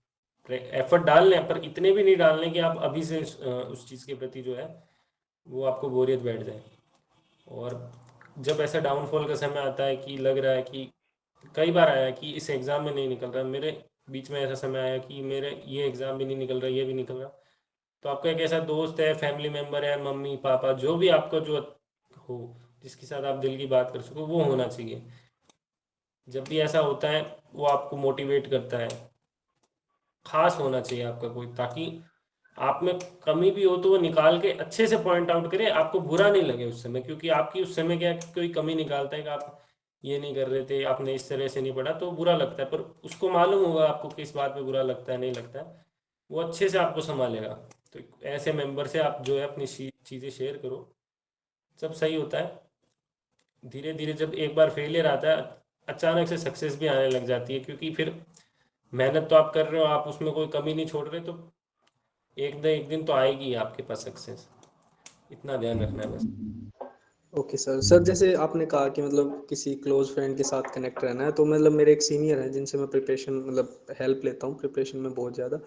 एफर्ट डालने हैं, पर इतने भी नहीं डालने कि आप अभी से उस चीज़ के प्रति जो है वो आपको बोरियत बैठ जाए। और जब ऐसा डाउनफॉल का समय आता है कि लग रहा है कि कई बार आया कि इस एग्ज़ाम में नहीं निकल रहा, मेरे बीच में ऐसा समय आया कि मेरे ये एग्ज़ाम भी नहीं निकल रहा, ये भी निकल रहा, तो आपका एक ऐसा दोस्त है, फैमिली मेम्बर है, मम्मी पापा, जो भी आपको जो हो, जिसके साथ आप दिल की बात कर सको, वो होना चाहिए। जब भी ऐसा होता है वो आपको मोटिवेट करता है, खास होना चाहिए आपका कोई, ताकि आप में कमी भी हो तो वो निकाल के अच्छे से पॉइंट आउट करे, आपको बुरा नहीं लगे उस समय, क्योंकि आपकी उस समय क्या है कि कोई कमी निकालता है कि आप ये नहीं कर रहे थे, आपने इस तरह से नहीं पढ़ा, तो बुरा लगता है, पर उसको मालूम होगा आपको किस बात पे बुरा लगता है, नहीं लगता है, वो अच्छे से आपको संभालेगा। तो ऐसे मेंबर से आप जो है अपनी चीज़ें शेयर करो, सब सही होता है। धीरे धीरे जब एक बार फेलियर आता है, अचानक से सक्सेस भी आने लग जाती है, क्योंकि फिर मेहनत तो आप कर रहे हो, आप उसमें कोई कमी नहीं छोड़ रहे, तो एक दिन तो आएगी ही आपके पास सक्सेस, इतना ध्यान रखना है बस। Okay sir. सर जैसे आपने कहा कि मतलब किसी क्लोज फ्रेंड के साथ कनेक्ट रहना है, तो मतलब मेरे एक सीनियर हैं जिनसे मैं प्रिपरेशन मतलब हेल्प लेता हूँ प्रिपरेशन में बहुत ज़्यादा,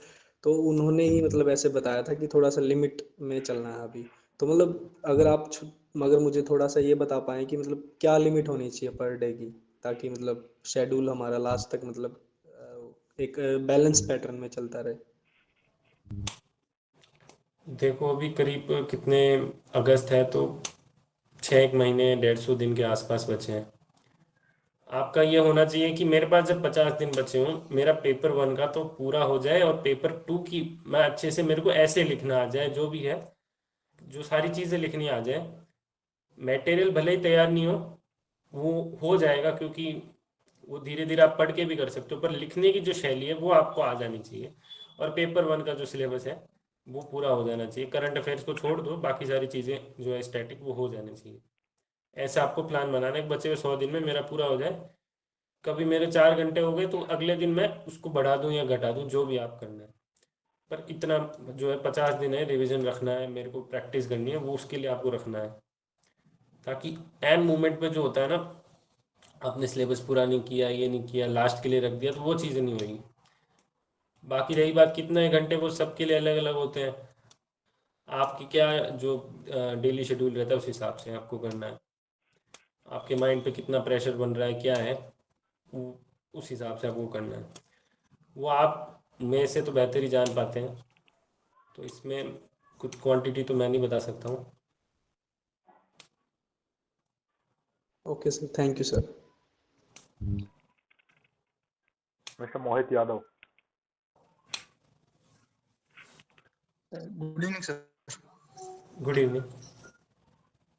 तो उन्होंने ही मतलब ऐसे बताया था कि थोड़ा सा लिमिट में चलना है अभी, तो मतलब अगर आप मगर मुझे थोड़ा सा ये बता पाएँ कि मतलब क्या लिमिट होनी चाहिए पर डे की, ताकि मतलब शेड्यूल हमारा लास्ट तक मतलब एक बैलेंस पैटर्न में चलता रहे। देखो अभी करीब कितने, अगस्त है, तो 6 1 महीने 150 दिन के आसपास बचे हैं। आपका ये होना चाहिए कि मेरे पास जब 50 दिन बचे हों, मेरा पेपर 1 का तो पूरा हो जाए, और पेपर 2 की मैं अच्छे से, मेरे को ऐसे लिखना आ जाए, जो भी है, जो सारी चीज़ें लिखनी आ जाए, मटेरियल भले ही तैयार नहीं हो, वो हो जाएगा, क्योंकि वो धीरे धीरे आप पढ़ के भी कर सकते हो, पर लिखने की जो शैली है वो आपको आ जानी चाहिए, और पेपर 1 का जो सिलेबस है वो पूरा हो जाना चाहिए। करंट अफेयर्स को छोड़ दो, बाकी सारी चीज़ें जो है स्टैटिक वो हो जानी चाहिए। ऐसा आपको प्लान बनाना है कि बचे हुए 100 दिन में मेरा पूरा हो जाए। कभी मेरे 4 घंटे हो गए तो अगले दिन मैं उसको बढ़ा दूं या घटा दूं, जो भी आप करना है, पर इतना जो है 50 दिन है, रिवीजन रखना है, मेरे को प्रैक्टिस करनी है, वो उसके लिए आपको रखना है, ताकि एंड मोमेंट पे जो होता है ना, आपने सिलेबस पूरा नहीं किया, ये नहीं किया, लास्ट के लिए रख दिया, तो वो चीज़ें नहीं होगी। बाकी रही बात कितने घंटे, वो सबके लिए अलग अलग होते हैं, आपकी क्या जो डेली शेड्यूल रहता है उस हिसाब से आपको करना है, आपके माइंड पे कितना प्रेशर बन रहा है, क्या है, उस हिसाब से आपको करना है। वो आप में से तो बेहतर ही जान पाते हैं, तो इसमें कुछ क्वांटिटी तो मैं नहीं बता सकता हूँ। Okay sir, thank you sir. Mister Mohit Yadav. Good evening sir. Good evening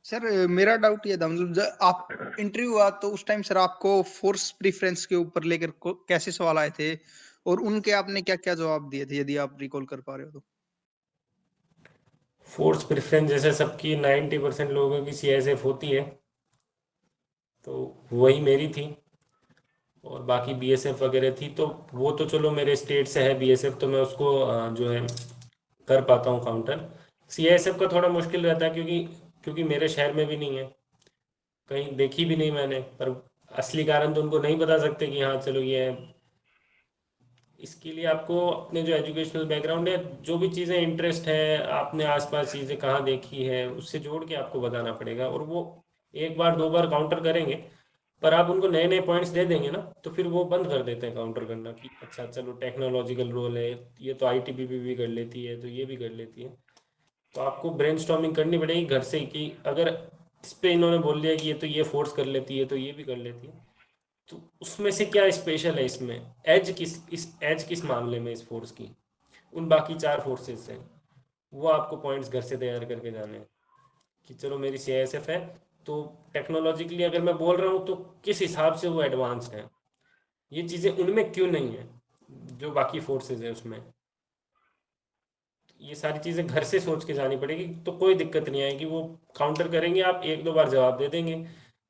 sir मेरा डाउट ये था, मतलब जब आप इंटरव्यू हुआ तो उस टाइम सर आपको फोर्स प्रेफरेंस के ऊपर लेकर कैसे सवाल आए थे, और उनके आपने क्या क्या जवाब दिए थे, यदि आप रिकॉल कर पा रहे हो तो। फोर्स प्रेफरेंस जैसे सबकी 90% लोगों की CSF होती है, तो वही मेरी थी, और बाकी बीएसएफ वगैरह थी, तो वो तो चलो मेरे स्टेट से है बीएसएफ, तो मैं उसको जो है कर पाता हूँ काउंटर। सीआईएसएफ का थोड़ा मुश्किल रहता है, क्योंकि मेरे शहर में भी नहीं है, कहीं देखी भी नहीं मैंने, पर असली कारण तो उनको नहीं बता सकते कि हाँ चलो ये है। इसके लिए आपको अपने जो एजुकेशनल बैकग्राउंड है, जो भी चीज़ें इंटरेस्ट है, आपने आसपास चीज़ें कहाँ देखी है, उससे जोड़ के आपको बताना पड़ेगा। और वो एक बार दो बार काउंटर करेंगे, पर आप उनको नए नए पॉइंट्स दे देंगे ना, तो फिर वो बंद कर देते हैं काउंटर करना कि अच्छा चलो टेक्नोलॉजिकल रोल है, ये तो आईटीबीपी भी कर लेती है, तो ये भी कर लेती है। तो आपको ब्रेनस्टॉर्मिंग करनी पड़ेगी घर से कि अगर इस पे इन्होंने बोल दिया कि ये तो ये फोर्स कर लेती है, तो ये भी कर लेती है, तो उसमें से क्या स्पेशल है इसमें, एज किस मामले में इस फोर्स की उन बाकी 4 फोर्सेस से, वो आपको पॉइंट्स घर से तैयार करके जाने हैं कि चलो मेरी सीआईएसएफ है, तो टेक्नोलॉजिकली अगर मैं बोल रहा हूँ तो किस हिसाब से वो एडवांस्ड है, ये चीज़ें उनमें क्यों नहीं है जो बाकी फोर्सेस है उसमें। ये सारी चीज़ें घर से सोच के जानी पड़ेगी, तो कोई दिक्कत नहीं आएगी। वो काउंटर करेंगे, आप 1-2 बार जवाब दे देंगे,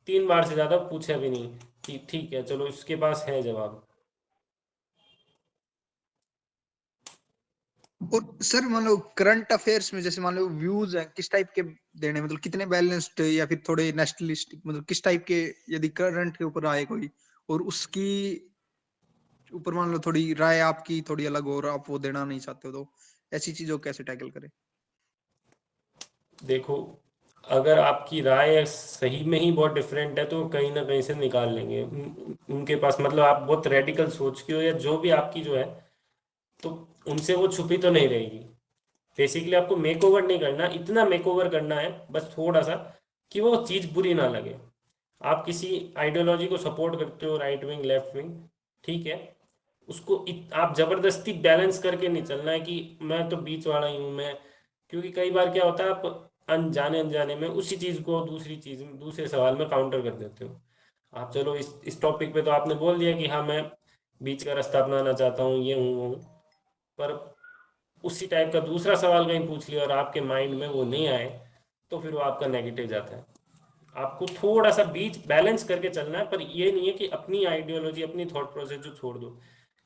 3 बार से ज़्यादा पूछा भी नहीं कि ठीक है चलो इसके पास है जवाब। और सर मान लो करंट अफेयर्स में जैसे मान लो व्यूज है किस टाइप के देने, मतलब कितने बैलेंस्ड या फिर थोड़े नेशनलिस्टिक, मतलब किस टाइप के, यदि करंट के ऊपर आए कोई और उसकी ऊपर मान लो थोड़ी राय आपकी थोड़ी अलग हो और आप वो देना नहीं चाहते हो, तो ऐसी चीजों को कैसे टैकल करें? देखो, अगर आपकी राय सही में ही बहुत डिफरेंट है तो कहीं ना कहीं से निकाल लेंगे उनके पास, मतलब आप बहुत रेडिकल सोच के हो या जो भी आपकी जो है, तो उनसे वो छुपी तो नहीं रहेगी। बेसिकली आपको मेक ओवर नहीं करना, इतना मेक ओवर करना है बस थोड़ा सा कि वो चीज़ बुरी ना लगे। आप किसी आइडियोलॉजी को सपोर्ट करते हो, राइट विंग लेफ्ट विंग, ठीक है, उसको आप जबरदस्ती बैलेंस करके नहीं चलना है कि मैं तो बीच वाला ही हूँ मैं, क्योंकि कई बार क्या होता है आप अनजाने अनजाने में उसी चीज़ को दूसरी चीज़ में दूसरे सवाल में काउंटर कर देते हो। आप चलो इस टॉपिक पे तो आपने बोल दिया कि हाँ मैं बीच का रास्ता अपनाना चाहता हूँ, ये हूँ वो हूँ, पर उसी टाइप का दूसरा सवाल कहीं पूछ लिया और आपके माइंड में वो नहीं आए, तो फिर वो आपका नेगेटिव जाता है। आपको थोड़ा सा बीच बैलेंस करके चलना है, पर ये नहीं है कि अपनी आइडियोलॉजी अपनी थॉट प्रोसेस जो छोड़ दो,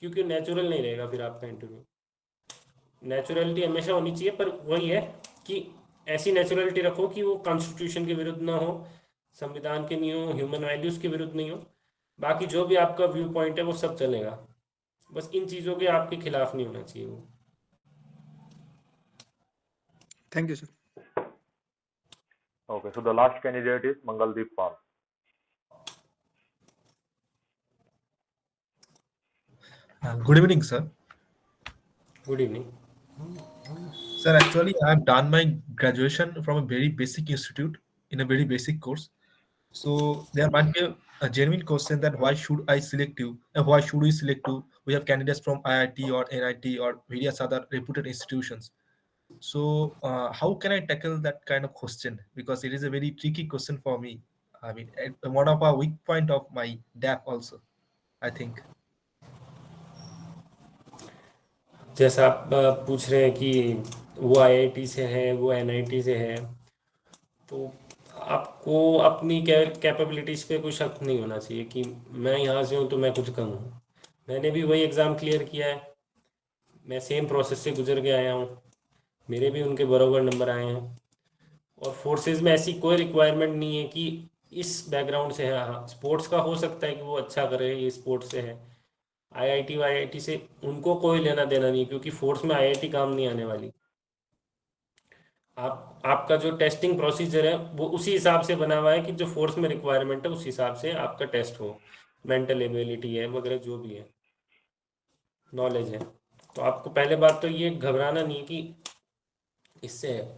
क्योंकि नेचुरल नहीं रहेगा फिर आपका इंटरव्यू। नेचुरलिटी हमेशा होनी चाहिए, पर वही है कि ऐसी नेचुरलिटी रखो कि वो कॉन्स्टिट्यूशन के विरुद्ध ना हो, संविधान के नहीं हो, ह्यूमन वैल्यूज के विरुद्ध नहीं हो। बाकी जो भी आपका व्यू पॉइंट है वो सब चलेगा, बस इन चीज़ों के आपके खिलाफ नहीं होना चाहिए वो। Thank you sir. Okay, so the last candidate is Mangaldeep Pal. Good evening, sir. Good evening. Sir, actually, I have done my graduation from a very basic institute in a very basic course. So there might be a genuine question that why should I select you? And why should we select you? We have candidates from IIT or NIT or various other reputed institutions. So how can I tackle that kind of question? Because it is a very tricky question for me. I mean, one of a weak point of my DAP also, I think. जैसा आप पूछ रहे हैं कि वो आईआईटी से है, वो एनआईटी से है, तो आपको अपनी कैपेबिलिटीज़ पे कोई शक नहीं होना चाहिए कि मैं यहाँ से हूँ तो मैं कुछ कम हूँ। मैंने भी वही एग्ज़ाम क्लियर किया है, मैं सेम प्रोसेस से गुजर के आया हूँ, मेरे भी उनके बराबर नंबर आए हैं। और फोर्सेस में ऐसी कोई रिक्वायरमेंट नहीं है कि इस बैकग्राउंड से है। हाँ, स्पोर्ट्स का हो सकता है कि वो अच्छा करे, ये स्पोर्ट्स से है। आईआईटी वाईआईटी से उनको कोई लेना देना नहीं, क्योंकि फोर्स में आईआईटी काम नहीं आने वाली। आपका जो टेस्टिंग प्रोसीजर है वो उसी हिसाब से बना हुआ है कि जो फोर्स में रिक्वायरमेंट है उस हिसाब से आपका टेस्ट हो, मेंटल एबिलिटी है वगैरह जो भी है, नॉलेज है। तो आपको पहले बात तो ये घबराना नहीं है कि इससे है।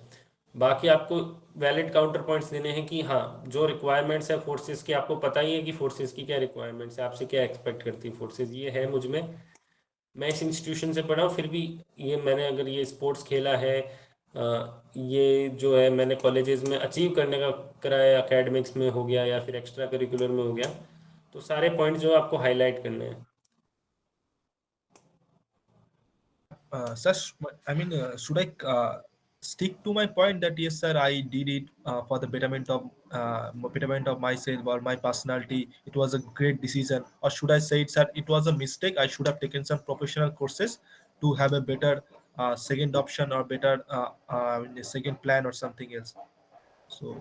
बाकी आपको वैलिड काउंटर पॉइंट्स देने हैं कि हाँ जो रिक्वायरमेंट्स है फोर्सेस की, आपको पता ही है कि फोर्सेस की क्या रिक्वायरमेंट्स है, आपसे क्या एक्सपेक्ट करती है फोर्सेस, ये है मुझ में, मैं इस इंस्टीट्यूशन से पढ़ा हूँ, फिर भी ये मैंने अगर ये स्पोर्ट्स खेला है, ये जो है मैंने कॉलेजेस में अचीव करने का कराया, एकेडमिक्स में हो गया या फिर एक्स्ट्रा करिकुलर में हो गया, तो सारे पॉइंट जो आपको हाईलाइट करने हैं। Sir, I mean, should I stick to my point that yes sir, I did it for the betterment of myself or my personality. It was a great decision, or should I say it, sir, it was a mistake. I should have taken some professional courses to have a better second option or better second plan or something else. So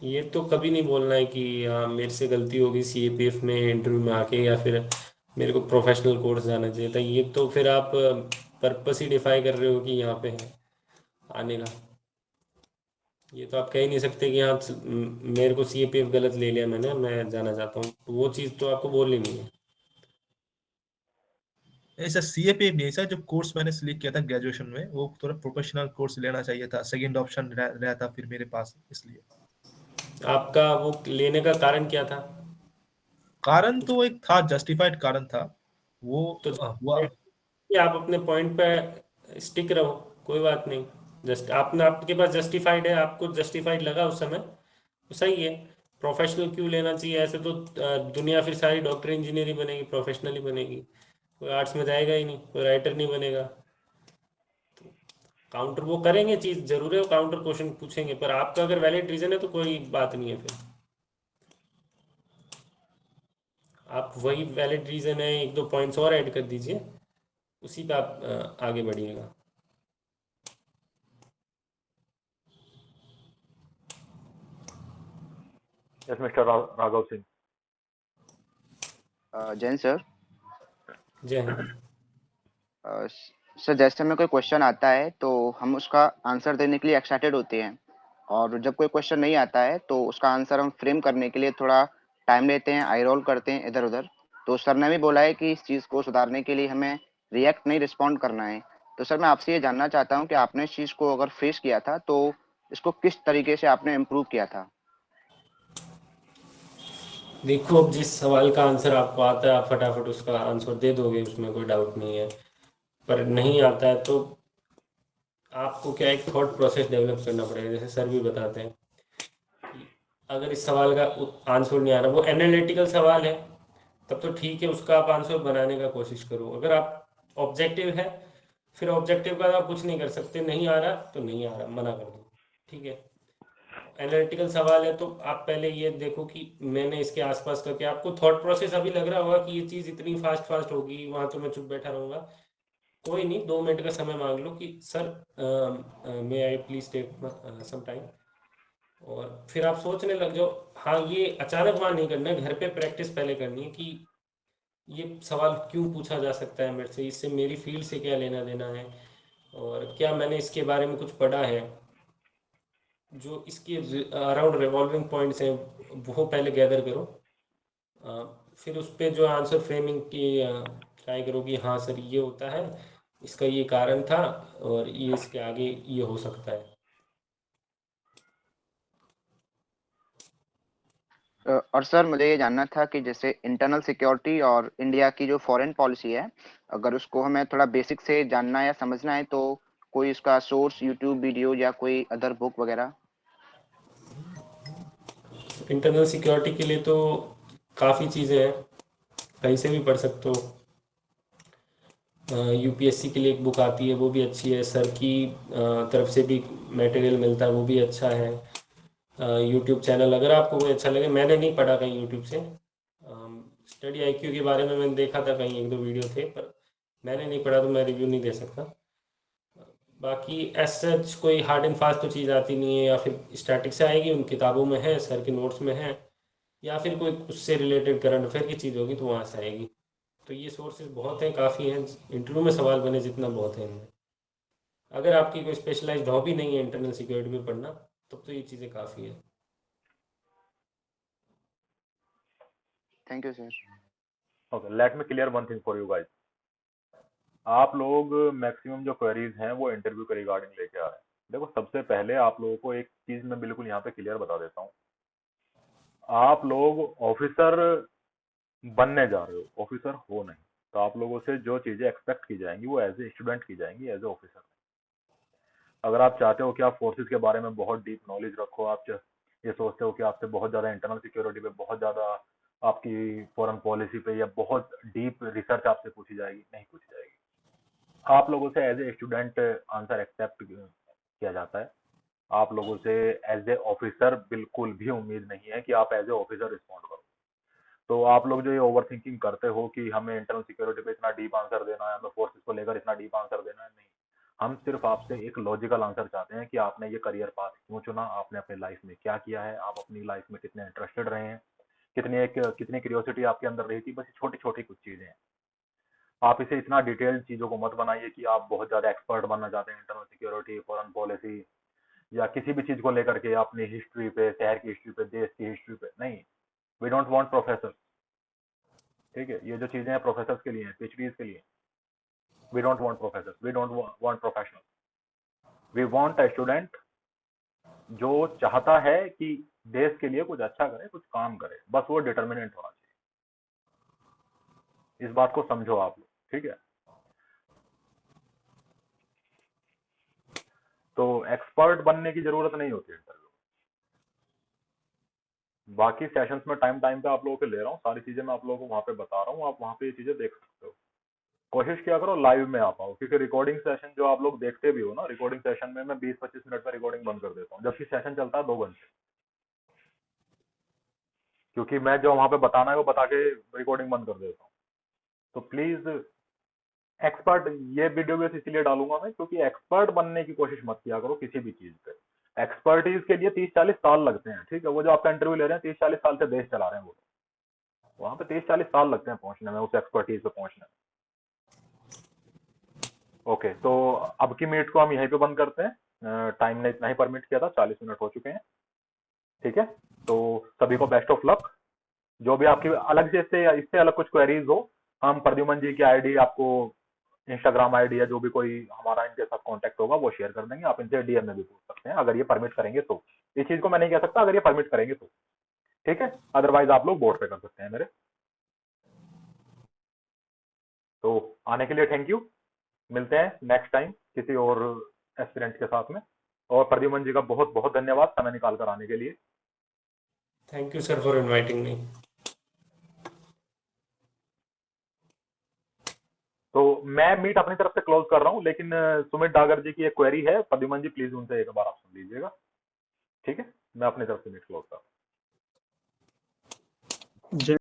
ये तो कभी नहीं बोलना है कि मेरे से गलती होगी सीएपीएफ में इंटरव्यू में आके, या फिर मेरे को प्रोफेशनल कोर्स जाना चाहिए था। ये तो फिर आप पर्पस ही डिफाई कर रहे हो कि यहाँ पे है आने का। ये तो आप कह ही नहीं सकते कि हाँ मेरे को सीएपीएफ गलत ले लिया मैंने, मैं जाना चाहता हूँ, तो वो चीज़ तो आपको बोलनी नहीं है। ऐसा सीएपीएफ नहीं, ऐसा जो कोर्स मैंने सिलेक्ट किया था ग्रेजुएशन में, वो थोड़ा प्रोफेशनल कोर्स लेना चाहिए था, सेकंड ऑप्शन रहता फिर मेरे पास। इसलिए आपका वो लेने का कारण क्या था? कारण तो एक था, जस्टिफाइड कारण था वो। तो हुआ कि आप अपने पॉइंट पे स्टिक रहो, कोई बात नहीं। जस्ट आपने, आपके पास जस्टिफाइड है, आपको जस्टिफाइड लगा उस समय, तो सही है। प्रोफेशनल क्यों लेना चाहिए? ऐसे तो दुनिया फिर सारी डॉक्टर इंजीनियर ही बनेगी, प्रोफेशनल ही बनेगी, कोई आर्ट्स में जाएगा ही नहीं, कोई राइटर नहीं बनेगा। तो काउंटर वो करेंगे, चीज़ जरूर है, वो काउंटर क्वेश्चन पूछेंगे, पर आपका अगर वैलिड रीजन है तो कोई बात नहीं है। फिर आप वही वैलिड रीजन है, एक दो पॉइंट्स और ऐड कर दीजिए, उसी पे आप आगे बढ़िएगा। Yes mister Raghav Singh. Jain sir. जय हिंद। सर, जैसे हमें कोई क्वेश्चन आता है तो हम उसका आंसर देने के लिए एक्साइटेड होते हैं, और जब कोई क्वेश्चन नहीं आता है तो उसका आंसर हम फ्रेम करने के लिए थोड़ा टाइम लेते हैं, आई रोल करते हैं इधर उधर। तो सर ने भी बोला है कि इस चीज़ को सुधारने के लिए हमें रिएक्ट नहीं रिस्पॉन्ड करना है। तो सर मैं आपसे ये जानना चाहता हूँ कि आपने इस चीज़ को अगर फेस किया था तो इसको किस तरीके से आपने इम्प्रूव किया था? देखो, अब जिस सवाल का आंसर आपको आता है आप फटाफट उसका आंसर दे दोगे, उसमें कोई डाउट नहीं है। पर नहीं आता है तो आपको क्या एक थॉट प्रोसेस डेवलप करना पड़ेगा। जैसे सर भी बताते हैं कि अगर इस सवाल का आंसर नहीं आ रहा, वो एनालिटिकल सवाल है, तब तो ठीक है, उसका आप आंसर बनाने का कोशिश करो। अगर आप ऑब्जेक्टिव है, फिर ऑब्जेक्टिव का आप कुछ नहीं कर सकते, नहीं आ रहा तो नहीं आ रहा, मना कर दो, ठीक है। एनालिटिकल सवाल है तो आप पहले ये देखो कि मैंने इसके आसपास का क्या, आपको थॉट प्रोसेस अभी लग रहा होगा कि ये चीज़ इतनी फास्ट होगी, वहाँ तो मैं चुप बैठा रहूँगा। कोई नहीं, 2 मिनट का समय मांग लो कि sir may I please take some time, और फिर आप सोचने लग जाओ। हाँ, ये अचानक वहाँ नहीं करना है, घर पे प्रैक्टिस पहले करनी है कि ये सवाल क्यों पूछा जा सकता है मेरे से, इससे मेरी फील्ड से क्या लेना देना है, और क्या मैंने इसके बारे में कुछ पढ़ा है। जो इसके अराउंड रिवॉल्विंग पॉइंट्स हैं वो पहले गैदर करो, फिर उस पर जो आंसर फ्रेमिंग की ट्राई करो कि हाँ सर ये होता है, इसका ये कारण था, और ये इसके आगे ये हो सकता है। और सर मुझे ये जानना था कि जैसे इंटरनल सिक्योरिटी और इंडिया की जो फॉरेन पॉलिसी है, अगर उसको हमें थोड़ा बेसिक से जानना या समझना है तो कोई इसका सोर्स, यूट्यूब वीडियो या कोई अदर बुक वगैरह? इंटरनल सिक्योरिटी के लिए तो काफ़ी चीज़ें हैं, कहीं से भी पढ़ सकते हो। यूपीएससी के लिए एक बुक आती है, वो भी अच्छी है, सर की तरफ से भी मटेरियल मिलता है, वो भी अच्छा है। यूट्यूब चैनल अगर आपको कोई अच्छा लगे, मैंने नहीं पढ़ा कहीं यूट्यूब से। स्टडी आईक्यू के बारे में मैंने देखा था कहीं, एक दो वीडियो थे, पर मैंने नहीं पढ़ा तो मैं रिव्यू नहीं दे सकता। बाकी एज सच कोई हार्ड एंड फास्ट तो चीज़ आती नहीं है, या फिर स्टैटिक से आएगी, उन किताबों में है, सर के नोट्स में है, या फिर कोई उससे रिलेटेड करंट अफेयर की चीज़ होगी तो वहाँ से आएगी। तो ये सोर्सेज बहुत हैं, काफ़ी हैं, इंटरव्यू में सवाल बने जितना बहुत है इनमें। अगर आपकी कोई स्पेशलाइज्ड हॉबी नहीं है इंटरनल सिक्योरिटी में पढ़ना, तब तो ये चीज़ें काफ़ी है। Thank you sir. Okay, let me clear one thing for you guys. आप लोग मैक्सिमम जो क्वेरीज हैं वो इंटरव्यू के रिगार्डिंग लेके आ रहे हैं। देखो, सबसे पहले आप लोगों को एक चीज मैं बिल्कुल यहाँ पे क्लियर बता देता हूँ। आप लोग ऑफिसर बनने जा रहे हो, ऑफिसर हो नहीं। तो आप लोगों से जो चीजें एक्सपेक्ट की जाएंगी वो एज ए स्टूडेंट की जाएंगी, एज ए ऑफिसर। अगर आप चाहते हो कि आप फोर्सेस के बारे में बहुत डीप नॉलेज रखो, आप ये सोचते हो कि आपसे बहुत ज्यादा इंटरनल सिक्योरिटी पे, बहुत ज्यादा आपकी फॉरेन पॉलिसी पे, या बहुत डीप रिसर्च आपसे पूछी जाएगी, नहीं पूछी जाएगी। आप लोगों से as a student answer accept किया जाता है। आप लोगों से एज ए ऑफिसर बिल्कुल भी उम्मीद नहीं है कि आप एज ए ऑफिसर रिस्पॉन्ड करो। तो आप लोग जो ये ओवर थिंकिंग करते हो कि हमें इंटरनल सिक्योरिटी पे इतना डीप आंसर देना है, हमें फोर्सेस को लेकर इतना डीप आंसर देना है, नहीं। हम सिर्फ आपसे एक लॉजिकल आंसर चाहते हैं कि आपने ये करियर पाथ क्यों चुना, आपने अपनी लाइफ में क्या किया है, आप अपनी लाइफ में कितने इंटरेस्टेड रहे हैं, कितनी क्यूरियोसिटी आपके अंदर रही थी। बस छोटी छोटी कुछ चीजें हैं। आप इसे इतना डिटेल्ड चीजों को मत बनाइए कि आप बहुत ज्यादा एक्सपर्ट बनना चाहते हैं इंटरनल सिक्योरिटी, फॉरेन पॉलिसी या किसी भी चीज को लेकर के, अपनी हिस्ट्री पे, शहर की हिस्ट्री पे, देश की हिस्ट्री पे। नहीं, वी डोंट वांट प्रोफेसर। ठीक है, ये जो चीजें हैं प्रोफेसर के लिए, पीएचडीज के लिए। We don't want professor, we don't want professional. We want a student जो चाहता है कि देश के लिए कुछ अच्छा करे, कुछ काम करे, बस वो डिटर्मिनेंट होना चाहिए। इस बात को समझो आप लोग, ठीक है। तो एक्सपर्ट बनने की जरूरत नहीं होती इंटरव्यू। बाकी सेशंस में टाइम पे आप लोगों को ले रहा हूँ, सारी चीजें मैं आप लोगों को वहां पे बता रहा हूँ, आप वहां पे ये चीजें देख सकते हो। कोशिश किया करो लाइव में आ पाओ, क्योंकि रिकॉर्डिंग सेशन जो आप लोग देखते भी हो ना, रिकॉर्डिंग सेशन में मैं 20-25 मिनट में रिकॉर्डिंग बंद कर देता हूँ, जबकि सेशन चलता है 2 घंटे। क्योंकि मैं जो वहां पे बताना है वो बता के रिकॉर्डिंग बंद कर देता हूँ। तो प्लीज एक्सपर्ट, ये वीडियो भी इसलिए डालूंगा मैं क्योंकि एक्सपर्ट बनने की कोशिश मत किया करो किसी भी चीज पे। एक्सपर्टीज के लिए 30-40 साल लगते हैं, ठीक है। वो जो आपका इंटरव्यू ले रहे हैं 30-40 साल से देश चला रहे हैं, वो वहां पे 30-40 साल लगते हैं पहुंचने में, उस एक्सपर्टीज पे पहुंचने में। ओके, तो अब की मीट को हम यहीं पे बंद करते हैं। टाइम ने इतना ही परमिट किया था, 40 मिनट हो चुके हैं, ठीक है। तो सभी को बेस्ट ऑफ लक। जो भी आपकी अलग से इससे अलग कुछ क्वेरीज हो, हम प्रद्युमन जी की आईडी, आपको इंस्टाग्राम आईडी या जो भी कोई हमारा इनके साथ कांटेक्ट होगा वो शेयर कर देंगे। आप इनसे डीएम में भी पूछ सकते हैं, अगर ये परमिट करेंगे तो। इस चीज को मैं नहीं कह सकता, अगर ये परमिट करेंगे तो, ठीक है। अदरवाइज आप लोग बोर्ड पे कर सकते हैं मेरे। तो आने के लिए थैंक यू। मिलते हैं नेक्स्ट टाइम किसी और एस्पिरेंट के साथ में। और प्रद्युमन जी का बहुत बहुत धन्यवाद समय निकाल कर आने के लिए। Thank you sir for inviting me. तो मैं मीट अपनी तरफ से क्लोज कर रहा हूं, लेकिन सुमित डागर जी की एक क्वेरी है, प्रद्युमन जी प्लीज उनसे एक बार आप सुन लीजिएगा, ठीक है। मैं अपनी तरफ से मीट क्लोज कर रहा हूं।